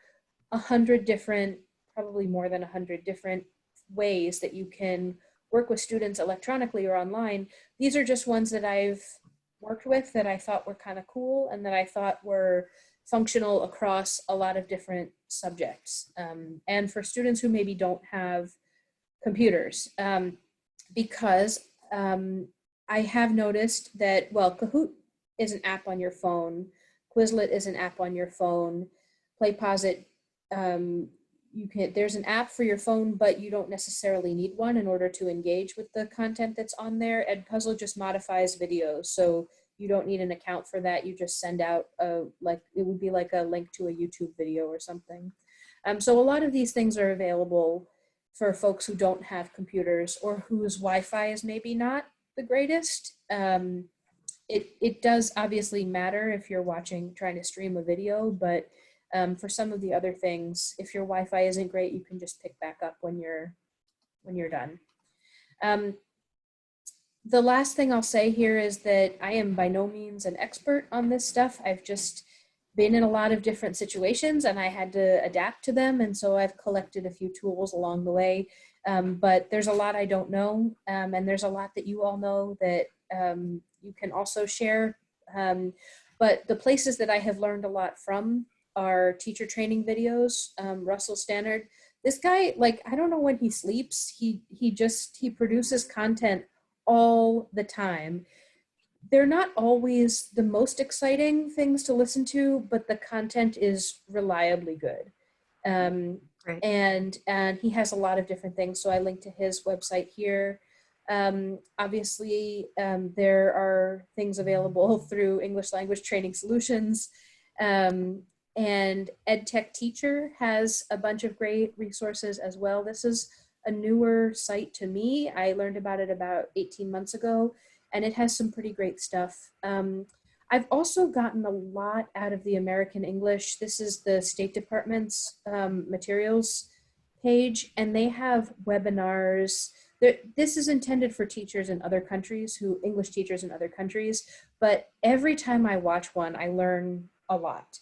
100 different, probably more than 100 different ways that you can work with students electronically or online. These are just ones that I've worked with that I thought were kind of cool and that I thought were functional across a lot of different subjects. And for students who maybe don't have computers, because I have noticed that, well, Kahoot is an app on your phone, Quizlet is an app on your phone, PlayPosit, there's an app for your phone, but you don't necessarily need one in order to engage with the content that's on there. Edpuzzle just modifies videos, so you don't need an account for that. You just send out like it would be like a link to a YouTube video or something. So a lot of these things are available for folks who don't have computers or whose Wi-Fi is maybe not the greatest. It does obviously matter if you're trying to stream a video, but for some of the other things, if your Wi-Fi isn't great, you can just pick back up when you're done. The last thing I'll say here is that I am by no means an expert on this stuff. I've just been in a lot of different situations and I had to adapt to them. And so I've collected a few tools along the way. But there's a lot I don't know. And there's a lot that you all know that you can also share. But the places that I have learned a lot from are teacher training videos. Russell Stannard, this guy, like, I don't know when he sleeps. He produces content all the time. They're not always the most exciting things to listen to, but the content is reliably good. Great. And he has a lot of different things. So I linked to his website here. Obviously, there are things available through English Language Training Solutions. And EdTech Teacher has a bunch of great resources as well. This is a newer site to me. I learned about it about 18 months ago, and it has some pretty great stuff. I've also gotten a lot out of the American English. This is the State Department's materials page, and they have webinars. This is intended for teachers in other countries, English teachers in other countries, but every time I watch one, I learn a lot.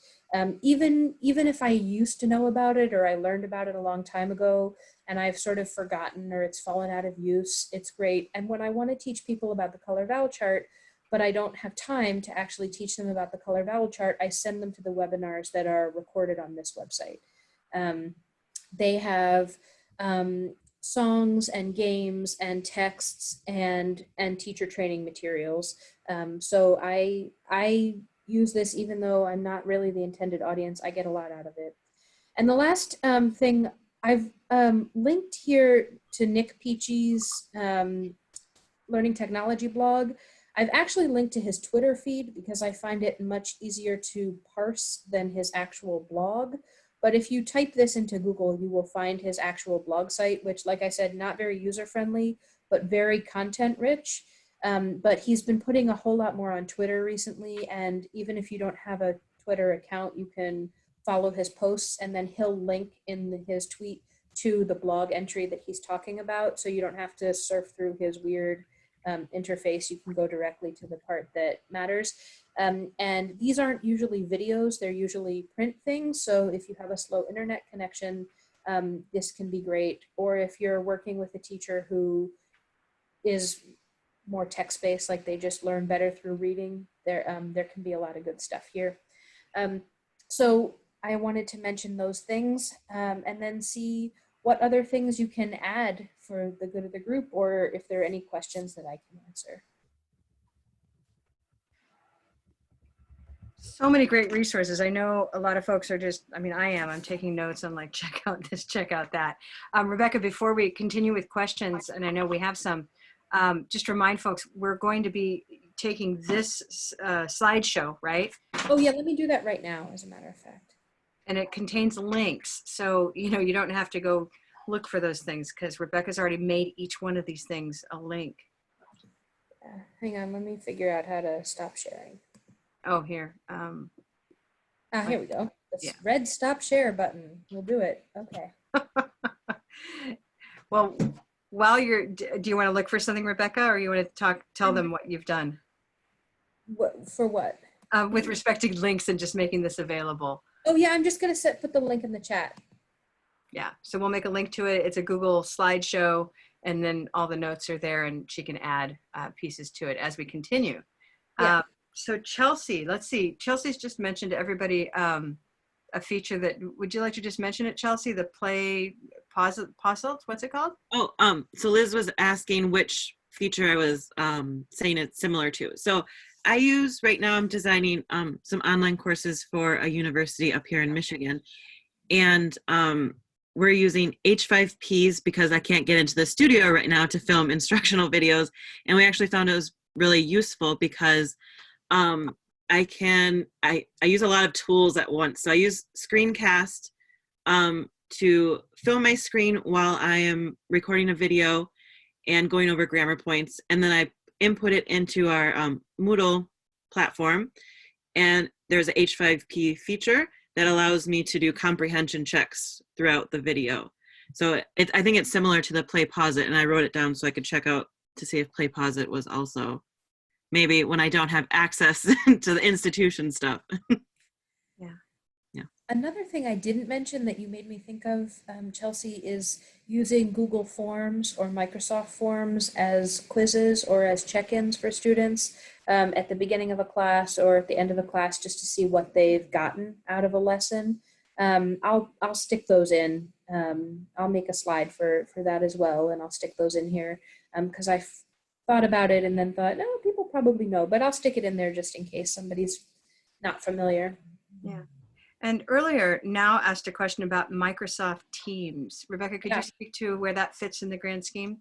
Even if I used to know about it or I learned about it a long time ago and I've sort of forgotten or it's fallen out of use, it's great. And when I want to teach people about the color vowel chart, but I don't have time to actually teach them about the color vowel chart, I send them to the webinars that are recorded on this website. They have songs and games and texts and teacher training materials. So I use this even though I'm not really the intended audience. I get a lot out of it. And the last thing, I've linked here to Nick Peachy's Learning Technology blog. I've actually linked to his Twitter feed because I find it much easier to parse than his actual blog. But if you type this into Google, you will find his actual blog site, which, like I said, not very user-friendly, but very content-rich. But he's been putting a whole lot more on Twitter recently, and even if you don't have a Twitter account, you can follow his posts, and then he'll link in his tweet to the blog entry that he's talking about, so you don't have to surf through his weird interface. You can go directly to the part that matters. And these aren't usually videos, they're usually print things, so if you have a slow internet connection, this can be great. Or if you're working with a teacher who is more text-based, like they just learn better through reading, there can be a lot of good stuff here. So I wanted to mention those things and then see what other things you can add for the good of the group, or if there are any questions that I can answer. So many great resources. I know a lot of folks are just, I mean, I'm taking notes. I'm like, check out this, check out that. Rebecca, before we continue with questions, and I know we have some, just remind folks, we're going to be taking this slideshow, right? Oh yeah, let me do that right now, as a matter of fact. And it contains links. So, you know, you don't have to go look for those things because Rebecca's already made each one of these things a link. Hang on, let me figure out how to stop sharing. Oh, here. Here we go. The Yeah. red stop share button. We'll do it. Okay. Well, while do you want to look for something, Rebecca, or you want to tell them what you've done? For what? With respect to links and just making this available. Oh yeah, I'm just gonna put the link in the chat. Yeah, so we'll make a link to it. It's a Google slideshow, and then all the notes are there, and she can add pieces to it as we continue. Yeah. So Chelsea, let's see. Chelsea's just mentioned to everybody a feature that, would you like to just mention it, Chelsea? The play puzzles, what's it called? Oh, so Liz was asking which feature I was saying it's similar to. So right now I'm designing some online courses for a university up here in Michigan. And we're using H5Ps because I can't get into the studio right now to film instructional videos. And we actually found it was really useful because I use a lot of tools at once. So I use Screencast to film my screen while I am recording a video and going over grammar points. And then I input it into our Moodle platform. And there's a H5P feature that allows me to do comprehension checks throughout the video. So I think it's similar to the play pause it, and I wrote it down so I could check out to see if play pause it was also maybe when I don't have access to the institution stuff. Another thing I didn't mention that you made me think of, Chelsea, is using Google Forms or Microsoft Forms as quizzes or as check-ins for students at the beginning of a class or at the end of a class, just to see what they've gotten out of a lesson. I'll stick those in. I'll make a slide for that as well, and I'll stick those in here because I thought about it and then thought, no, people probably know, but I'll stick it in there just in case somebody's not familiar. Yeah. And earlier, Now asked a question about Microsoft Teams. Rebecca, could you speak to where that fits in the grand scheme?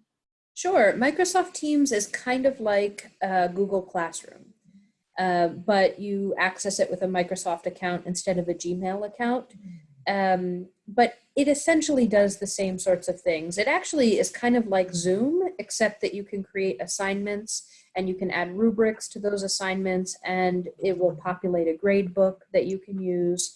Sure. Microsoft Teams is kind of like Google Classroom, but you access it with a Microsoft account instead of a Gmail account. But it essentially does the same sorts of things. It actually is kind of like Zoom, except that you can create assignments and you can add rubrics to those assignments, and it will populate a grade book that you can use.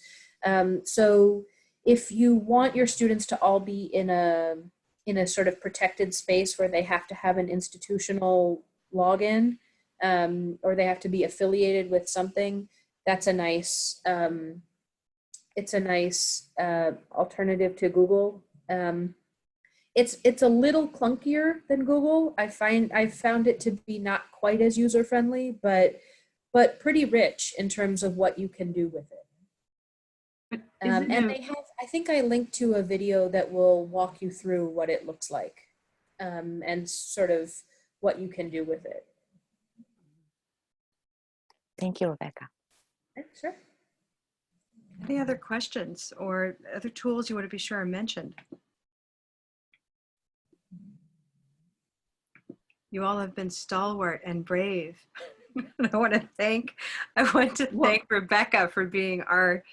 So if you want your students to all be in a sort of protected space where they have to have an institutional login, or they have to be affiliated with something, that's a nice, it's a nice alternative to Google. It's a little clunkier than Google. I found it to be not quite as user friendly, but pretty rich in terms of what you can do with it. And they have, I think I linked to a video that will walk you through what it looks like and sort of what you can do with it. Thank you, Rebecca. Sure. Any other questions or other tools you want to be sure are mentioned? You all have been stalwart and brave. I want to thank Rebecca for being our,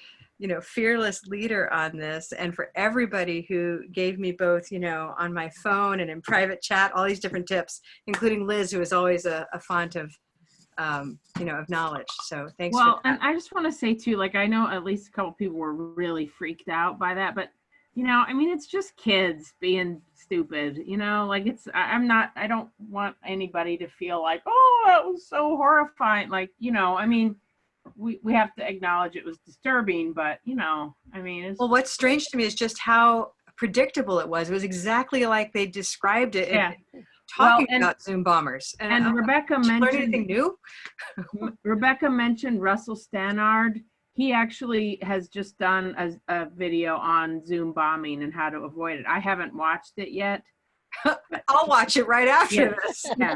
fearless leader on this, and for everybody who gave me both, on my phone and in private chat, all these different tips, including Liz, who is always a font of, of knowledge. So thanks. Well, and I just want to say too, like, I know at least a couple people were really freaked out by that, but it's just kids being stupid, like I don't want anybody to feel like, oh, that was so horrifying. Like, we have to acknowledge it was disturbing, but it's, well, what's strange to me is just how predictable it was. It was exactly like they described it. Yeah. Talking about Zoom bombers. And Rebecca mentioned, learn anything new? Rebecca mentioned Russell Stannard. He actually has just done a video on Zoom bombing and how to avoid it. I haven't watched it yet. I'll watch it right after this. Yeah.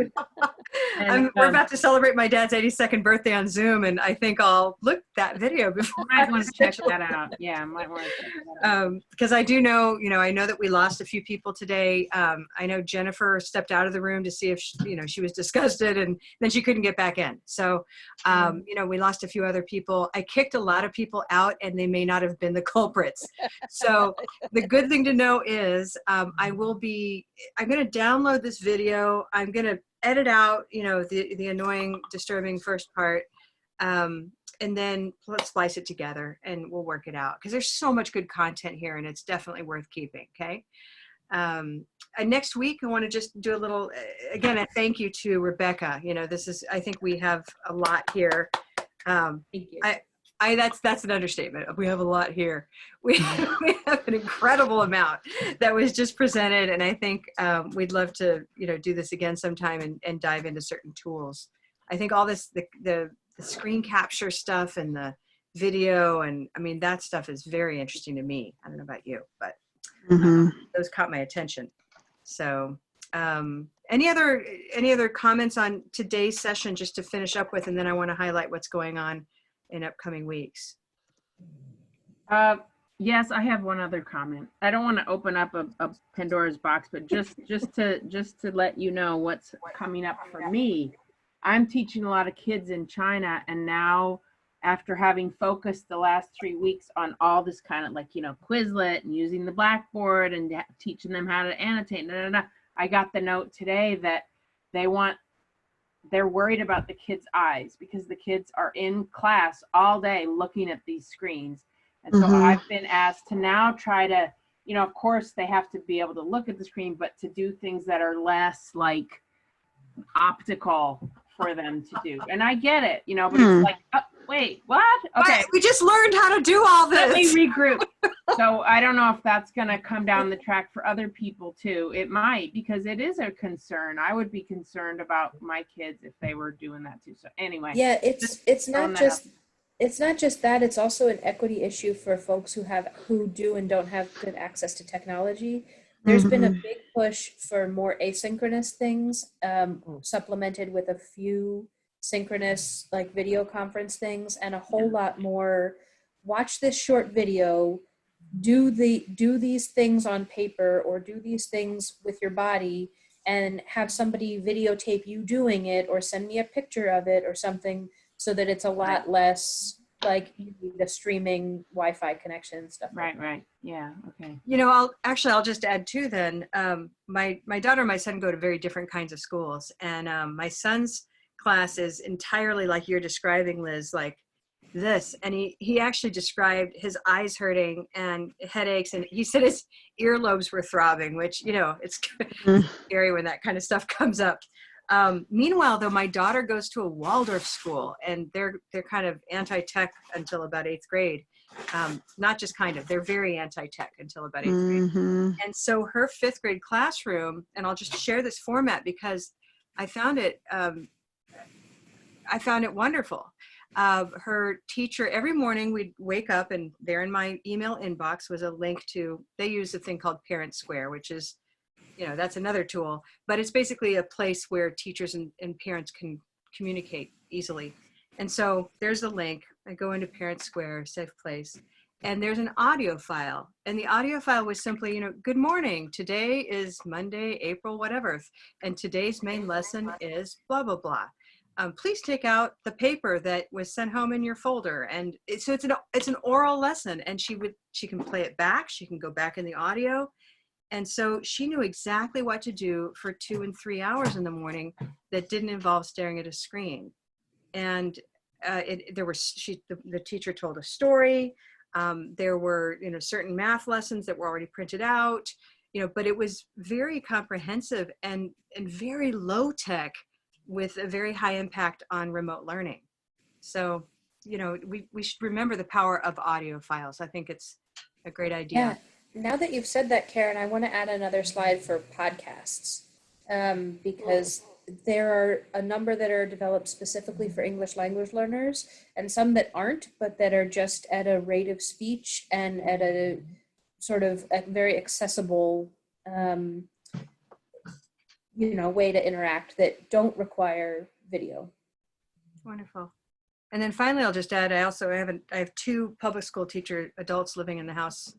And, we're about to celebrate my dad's 82nd birthday on Zoom, and I think I'll look at that video before. I might want to check that out. Yeah, I might want to check that out. Because I do know, I know that we lost a few people today. I know Jennifer stepped out of the room to see if she was disgusted, and then she couldn't get back in. So, we lost a few other people. I kicked a lot of people out, and they may not have been the culprits. So the good thing to know is I'm going to download this video. I'm going to edit out, the annoying, disturbing first part, and then let's splice it together and we'll work it out, because there's so much good content here and it's definitely worth keeping. Okay. Next week, I want to just do a little, again, a thank you to Rebecca. I think we have a lot here. Thank you. That's an understatement. We have a lot here. We have an incredible amount that was just presented, and I think we'd love to do this again sometime and dive into certain tools. I think all this the screen capture stuff and the video, and that stuff is very interesting to me. I don't know about you, but those caught my attention. So any other comments on today's session, just to finish up with, and then I want to highlight what's going on in upcoming weeks? Yes, I have one other comment. I don't want to open up a Pandora's box, but just to let you know what's coming up for me. I'm teaching a lot of kids in China, and now after having focused the last 3 weeks on all this kind of like, Quizlet and using the Blackboard and teaching them how to annotate, I got the note today that they're worried about the kids' eyes because the kids are in class all day looking at these screens. And so I've been asked to now try to, of course they have to be able to look at the screen, but to do things that are less like optical for them to do. And I get it, but it's like, oh, wait, what? Okay. We just learned how to do all this. Let me regroup. So I don't know if that's going to come down the track for other people too. It might, because it is a concern. I would be concerned about my kids if they were doing that too. So anyway. Yeah, it's not just that, it's also an equity issue for folks who do and don't have good access to technology. There's been a big push for more asynchronous things, supplemented with a few synchronous like video conference things, and a whole lot more watch this short video, do these things on paper or do these things with your body, and have somebody videotape you doing it or send me a picture of it or something, so that it's a lot less like you need a streaming Wi-Fi connection and stuff. Right. Yeah. Okay. I'll just add too then. My daughter and my son go to very different kinds of schools, and my son's class is entirely like you're describing, Liz, like this. And he actually described his eyes hurting and headaches, and he said his earlobes were throbbing, which, it's scary when that kind of stuff comes up. Meanwhile, though, my daughter goes to a Waldorf school, and they're kind of anti-tech until about 8th grade. Not just kind of, they're very anti-tech until about 8th grade. And so her 5th grade classroom, and I'll just share this format because I found it wonderful. Her teacher, every morning we'd wake up, and there in my email inbox was a link to, they use a thing called Parent Square, which is, that's another tool, but it's basically a place where teachers and parents can communicate easily. And so there's a link. I go into Parent Square, safe place, and there's an audio file. And the audio file was simply, good morning. Today is Monday, April, whatever. And today's main lesson is blah, blah, blah. Please take out the paper that was sent home in your folder. And so it's an oral lesson, and she can play it back. She can go back in the audio. And so she knew exactly what to do for 2 and 3 hours in the morning that didn't involve staring at a screen. And the teacher told a story. There were, certain math lessons that were already printed out, but it was very comprehensive and very low tech with a very high impact on remote learning. So, we should remember the power of audio files. I think it's a great idea. Yeah. Now that you've said that, Karen, I want to add another slide for podcasts, because there are a number that are developed specifically for English language learners, and some that aren't, but that are just at a rate of speech and at a sort of a very accessible, way to interact that don't require video. Wonderful. And then finally, I'll just add, I have 2 public school teacher adults living in the house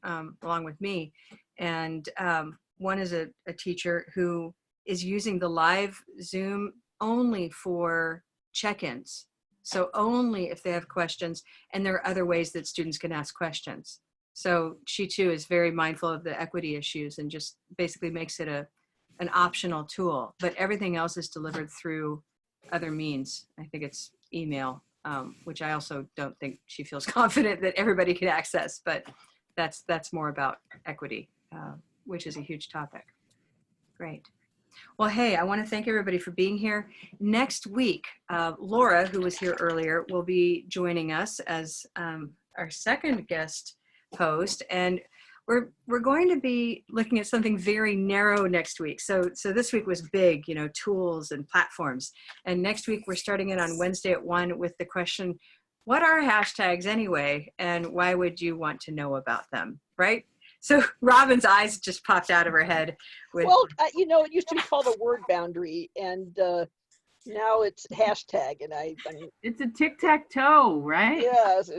along with me. And one is a teacher who is using the live Zoom only for check-ins. So only if they have questions, and there are other ways that students can ask questions. So she too is very mindful of the equity issues and just basically makes it an optional tool, but everything else is delivered through other means. I think it's email. Which I also don't think she feels confident that everybody can access, but that's more about equity, which is a huge topic. Great. Well, hey, I want to thank everybody for being here. Next week, Laura, who was here earlier, will be joining us as our second guest host, and we're going to be looking at something very narrow next week. So this week was big, tools and platforms. And next week we're starting it on Wednesday at 1 with the question, what are hashtags anyway? And why would you want to know about them, right? So Robin's eyes just popped out of her head. Well, it used to be called a word boundary. And Now it's hashtag, and It's a tic-tac-toe, right? yeah, it's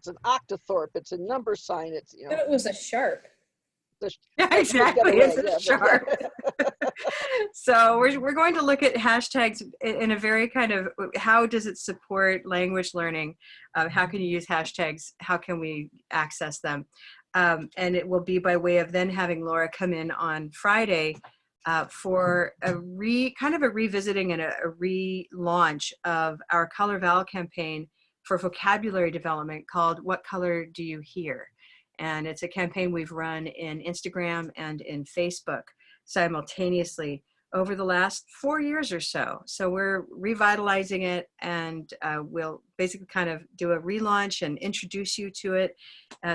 an octothorpe. It's a number sign. It's, you I know, thought it was a sharp. Yeah, that's what got exactly. away, It's a yeah, sharp. So we're going to look at hashtags in a very kind of, how does it support language learning? How can you use hashtags? How can we access them? And it will be by way of then having Laura come in on Friday for a kind of a revisiting and a relaunch of our Color Vowel campaign for vocabulary development called What Color Do You Hear? And it's a campaign we've run in Instagram and in Facebook simultaneously over the last 4 years or so. So we're revitalizing it, and we'll basically kind of do a relaunch and introduce you to it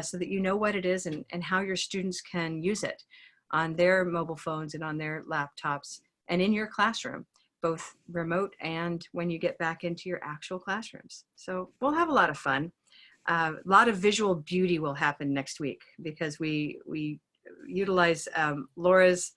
so that you know what it is and how your students can use it on their mobile phones and on their laptops and in your classroom, both remote and when you get back into your actual classrooms. So we'll have a lot of fun. A lot of visual beauty will happen next week because we utilize Laura's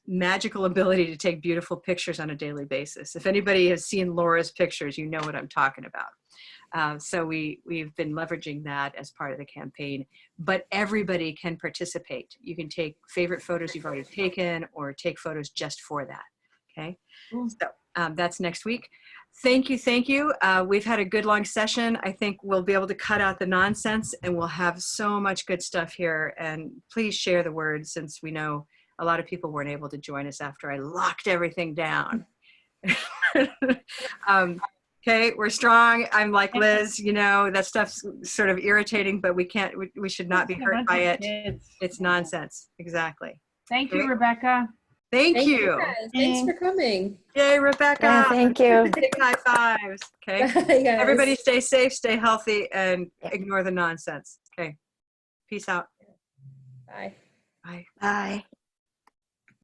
magical ability to take beautiful pictures on a daily basis. If anybody has seen Laura's pictures, you know what I'm talking about. So we've been leveraging that as part of the campaign, but everybody can participate. You can take favorite photos you've already taken or take photos just for that, okay? So that's next week. Thank you, thank you. We've had a good long session. I think we'll be able to cut out the nonsense and we'll have so much good stuff here, and please share the word since we know a lot of people weren't able to join us after I locked everything down. Okay, we're strong. I'm like Liz, you know, that stuff's sort of irritating, but we should not be hurt by it. It's nonsense. Exactly. Thank you, Rebecca. Thank you. Guys. Thanks for coming. Yay, Rebecca. Yeah, thank you. Big high fives. Okay. Bye, guys. Everybody stay safe, stay healthy, and ignore the nonsense. Okay. Peace out. Bye. Bye. Bye.